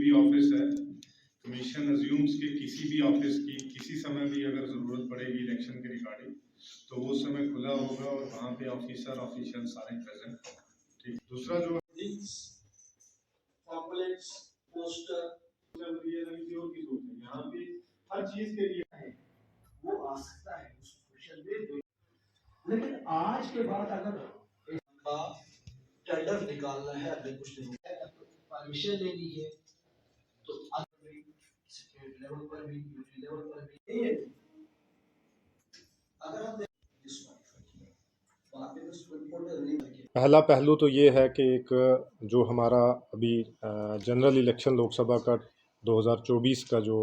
भी ऑफिस है, commission assumes के किसी भी ऑफिस की किसी समय भी अगर ज़रूरत पड़ेगी इलेक्शन के रिगार्डिंग तो वो समय खुला होगा और वहाँ पे ऑफिशियल सारे प्रेजेंट होंगे। ठीक, दूसरा जो पोस्टर यहाँ पे हर चीज के लिए है वो आ सकता है लेकिन आज के बाद अगर टेंडर निकालना है अगर कुछ नहीं परमिशन लेनी है तो स्टेट लेवल पर भी यूटी लेवल पर भी अगर हम पहला पहलू तो ये है कि एक जो हमारा अभी जनरल इलेक्शन लोकसभा का 2024 का जो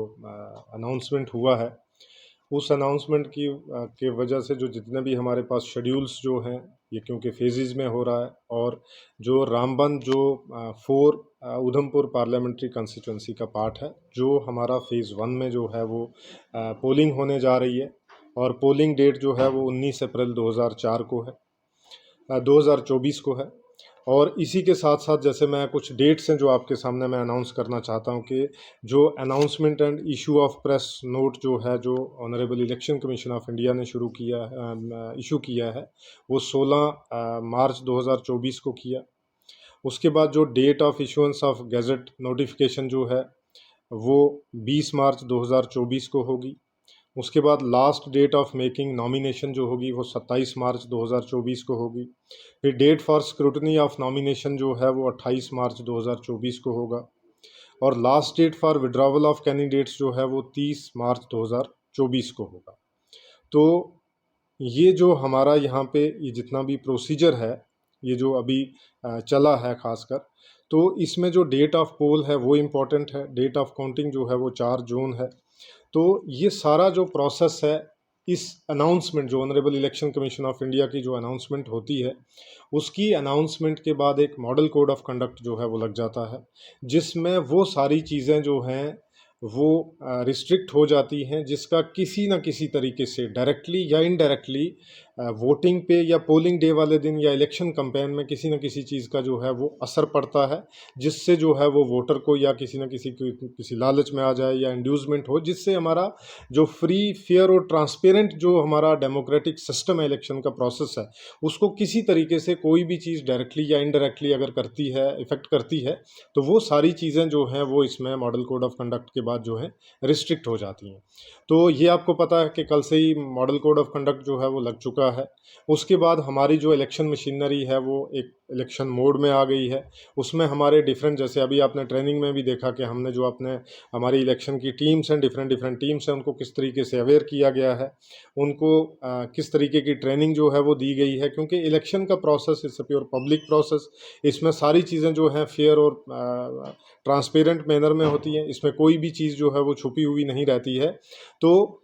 अनाउंसमेंट हुआ है उस अनाउंसमेंट की के वजह से जो जितने भी हमारे पास शेड्यूल्स जो हैं ये क्योंकि फेजेस में हो रहा है और जो रामबन जो 4 उधमपुर पार्लियामेंट्री कंस्टिट्यूंसी का पार्ट है जो हमारा फ़ेज़ 1 में जो है वो पोलिंग होने जा रही है और पोलिंग डेट जो है वो 19 अप्रैल 2004 को है 2024 को है। और इसी के साथ साथ जैसे मैं कुछ डेट्स हैं जो आपके सामने मैं अनाउंस करना चाहता हूं कि जो announcement and issue of press note जो है जो honourable election commission of India ने शुरू किया इशू किया है वो 16 मार्च 2024 को किया। उसके बाद जो date of issuance of gazette notification जो है वो 20 मार्च 2024 को होगी। उसके बाद last date of making nomination जो होगी वो 27 मार्च 2024 को होगी। फिर date for scrutiny of nomination जो है वो 28 मार्च 2024 को होगा और last date for withdrawal of candidates जो है वो 30 मार्च 2024 को होगा। तो ये जो हमारा यहाँ पे ये जितना भी प्रोसीजर है ये जो अभी चला है खासकर तो इसमें जो डेट ऑफ पोल है वो इम्पॉर्टेंट है। डेट ऑफ काउंटिंग जो है वो 4 जून है। तो ये सारा जो प्रोसेस है इस अनाउंसमेंट जो honourable election commission of India की जो अनाउंसमेंट होती है उसकी अनाउंसमेंट के बाद एक मॉडल कोड ऑफ कंडक्ट जो है वो लग जाता है जिसमें वो सारी चीज़ें जो हैं वो रिस्ट्रिक्ट हो जाती हैं जिसका किसी न किसी तरीके से डायरेक्टली या इनडायरेक्टली वोटिंग पे या पोलिंग डे वाले दिन या इलेक्शन कैंपेन में किसी न किसी चीज़ का जो है वो असर पड़ता है जिससे जो है वो वोटर को या किसी न किसी लालच में आ जाए या इंड्यूसमेंट हो जिससे हमारा जो फ्री फेयर और ट्रांसपेरेंट जो हमारा डेमोक्रेटिक सिस्टम है इलेक्शन का प्रोसेस है उसको किसी तरीके से कोई भी चीज़ डायरेक्टली या इनडायरेक्टली अगर करती है इफ़ेक्ट करती है तो वो सारी चीज़ें जो हैं वो इसमें मॉडल कोड ऑफ कंडक्ट के बाद जो है रिस्ट्रिक्ट हो जाती हैं। तो ये आपको पता है कि कल से ही मॉडल कोड ऑफ कंडक्ट जो है वो लग चुका है। उसके बाद हमारी जो इलेक्शन मशीनरी है वो एक इलेक्शन मोड में आ गई है। उसमें हमारे डिफरेंट जैसे अभी आपने ट्रेनिंग में भी देखा कि हमने जो अपने हमारी इलेक्शन की टीम्स हैं डिफरेंट टीम्स हैं उनको किस तरीके से अवेयर किया गया है, उनको किस तरीके की ट्रेनिंग जो है वो दी गई है क्योंकि इलेक्शन का process it's a pure public process. इसमें सारी चीज़ें जो हैं फेयर और ट्रांसपेरेंट मैनर में होती हैं। इसमें कोई भी चीज़ जो है वो छुपी हुई नहीं रहती है। तो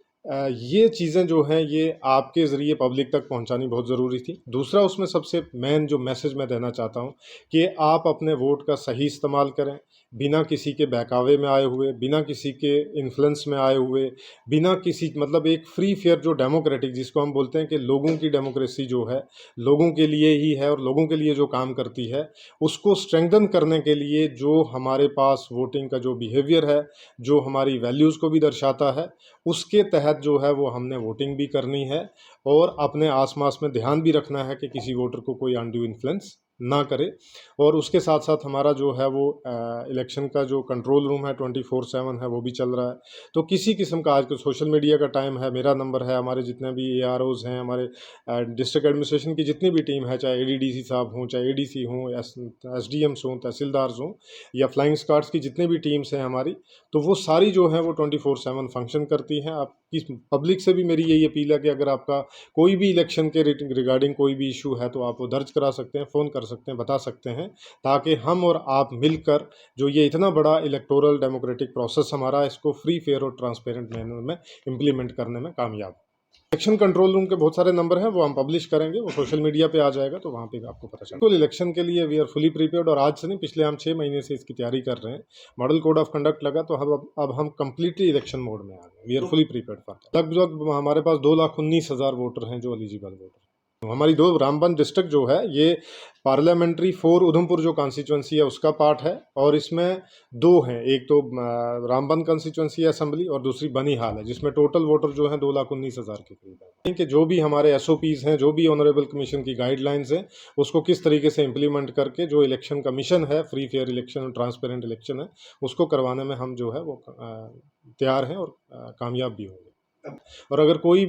ये चीज़ें जो हैं ये आपके ज़रिए पब्लिक तक पहुंचानी बहुत ज़रूरी थी। दूसरा उसमें सबसे मेन जो मैसेज मैं देना चाहता हूं कि आप अपने वोट का सही इस्तेमाल करें बिना किसी के बहकावे में आए हुए, बिना किसी के इन्फ्लुएंस में आए हुए, बिना किसी मतलब एक फ्री फेयर जो डेमोक्रेटिक जिसको हम बोलते हैं कि लोगों की डेमोक्रेसी जो है लोगों के लिए ही है और लोगों के लिए जो काम करती है उसको स्ट्रेंथन करने के लिए जो हमारे पास वोटिंग का जो बिहेवियर है जो हमारी वैल्यूज़ को भी दर्शाता है उसके तहत जो है वो हमने वोटिंग भी करनी है और अपने आसपास में ध्यान भी रखना है कि किसी वोटर को कोई अनड्यू इन्फ्लुएंस ना करे। और उसके साथ साथ हमारा जो है वो इलेक्शन का जो कंट्रोल रूम है 24/7 है वो भी चल रहा है। तो किसी किस्म का आज तो सोशल मीडिया का टाइम है, मेरा नंबर है, हमारे जितने भी AROs हैं, हमारे डिस्ट्रिक्ट एडमिनिस्ट्रेशन की जितनी भी टीम है चाहे ADDC साहब हों, चाहे ADC हों, SDMs हों, तहसीलदार्स हों या फ्लाइंग स्क्वाड्स की जितनी भी टीम्स हैं हमारी, तो वो सारी जो है वो 24/7 फंक्शन करती हैं। आपकी पब्लिक से भी मेरी यही अपील है कि अगर आपका कोई भी इलेक्शन के रिगार्डिंग कोई भी इशू है तो आप वो दर्ज करा सकते हैं, फ़ोन कर सकते हैं, बता सकते हैं ताकि हम और आप मिलकर जो ये इतना बड़ा इलेक्टोरल डेमोक्रेटिक प्रोसेस हमारा इसको फ्री फेयर और ट्रांसपेरेंट मैनर में इम्प्लीमेंट करने में कामयाब। इलेक्शन कंट्रोल रूम के बहुत सारे नंबर हैं वो हम पब्लिश करेंगे, वो सोशल मीडिया पे आ जाएगा तो वहाँ पे आपको पता चलेगा। तो इलेक्शन के लिए वी आर फुली प्रिपेयर्ड और आज से नहीं पिछले हम 6 महीने से इसकी तैयारी कर रहे हैं। मॉडल कोड ऑफ कंडक्ट लगा तो अब हम कम्प्लीटली इलेक्शन मोड में आ गए। We are fully prepared for लगभग हमारे पास 2,19,000 वोटर हैं जो एलिजिबल वोटर। हमारी 2 रामबन डिस्ट्रिक्ट जो है ये पार्लियामेंट्री 4 उधमपुर जो कॉन्स्टिट्यूंसी है उसका पार्ट है, और इसमें 2 हैं, एक तो रामबन कॉन्स्टिट्यूंसी असेंबली और दूसरी बनिहाल है, जिसमें टोटल वोटर जो हैं 2,19,000 के करीब है। कि जो भी हमारे एसओपीज हैं, जो भी ऑनरेबल कमीशन की गाइडलाइंस हैं, उसको किस तरीके से इम्प्लीमेंट करके जो इलेक्शन कमीशन है, फ्री फेयर इलेक्शन और ट्रांसपेरेंट इलेक्शन है, उसको करवाने में हम जो है वो तैयार हैं और कामयाब भी होंगे। और अगर कोई